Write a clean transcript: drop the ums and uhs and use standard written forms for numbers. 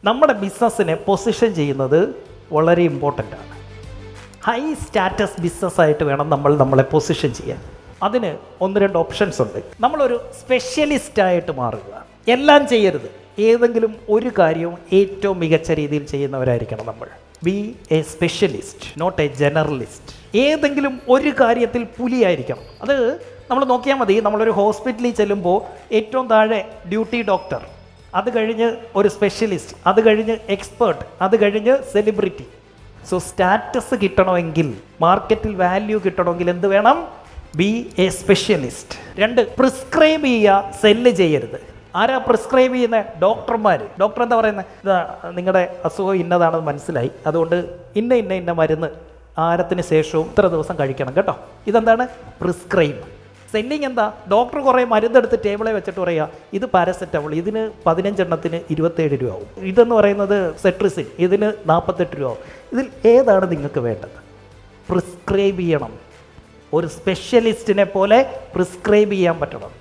നമ്മുടെ ബിസിനസ്സിനെ പൊസിഷൻ ചെയ്യുന്നത് വളരെ ഇമ്പോർട്ടൻ്റ് ആണ്. ഹൈ സ്റ്റാറ്റസ് ബിസിനസ്സായിട്ട് വേണം നമ്മളെ പൊസിഷൻ ചെയ്യാൻ. അതിന് 1-2 ഓപ്ഷൻസ് ഉണ്ട്. നമ്മളൊരു സ്പെഷ്യലിസ്റ്റായിട്ട് മാറുക. എല്ലാം ചെയ്യരുത്, ഏതെങ്കിലും ഒരു കാര്യവും ഏറ്റവും മികച്ച രീതിയിൽ ചെയ്യുന്നവരായിരിക്കണം നമ്മൾ. Be a specialist, not a generalist. ഏതെങ്കിലും ഒരു കാര്യത്തിൽ പുലിയായിരിക്കണം. അത് നമ്മൾ നോക്കിയാൽ മതി. നമ്മളൊരു ഹോസ്പിറ്റലിൽ ചെല്ലുമ്പോൾ ഏറ്റവും താഴെ ഡ്യൂട്ടി ഡോക്ടർ, അത് കഴിഞ്ഞ് ഒരു സ്പെഷ്യലിസ്റ്റ്, അത് കഴിഞ്ഞ് എക്സ്പേർട്ട്, അത് കഴിഞ്ഞ് സെലിബ്രിറ്റി. സോ സ്റ്റാറ്റസ് കിട്ടണമെങ്കിൽ, മാർക്കറ്റിൽ വാല്യൂ കിട്ടണമെങ്കിൽ എന്ത് വേണം? B a specialist. 2, പ്രിസ്ക്രൈബ് ചെയ്യുക, സെല്ല് ചെയ്യരുത്. ആരാ പ്രിസ്ക്രൈബ് ചെയ്യുന്നത്? ഡോക്ടർമാർ. ഡോക്ടർ എന്താ പറയുന്നത്? ഇതാ നിങ്ങളുടെ അസുഖം ഇന്നതാണെന്ന് മനസ്സിലായി, അതുകൊണ്ട് ഇന്ന മരുന്ന് ആരത്തിന് ശേഷവും ഇത്ര ദിവസം കഴിക്കണം കേട്ടോ. ഇതെന്താണ്? പ്രിസ്ക്രൈബ്. സെല്ലിങ് എന്താ? ഡോക്ടർ കുറേ മരുന്നെടുത്ത് ടേബിളെ വെച്ചിട്ട് പറയുക, ഇത് പാരസെറ്റമോൾ, ഇതിന് 15 എണ്ണത്തിന് 27 രൂപ ആവും. ഇതെന്ന് പറയുന്നത് സെട്രിസിൻ, ഇതിന് 48 രൂപ ആവും. ഇതിൽ ഏതാണ് നിങ്ങൾക്ക് വേണ്ടത്? പ്രിസ്ക്രൈബ് ചെയ്യണം. ഒരു സ്പെഷ്യലിസ്റ്റിനെ പോലെ പ്രിസ്ക്രൈബ് ചെയ്യാൻ പറ്റണം.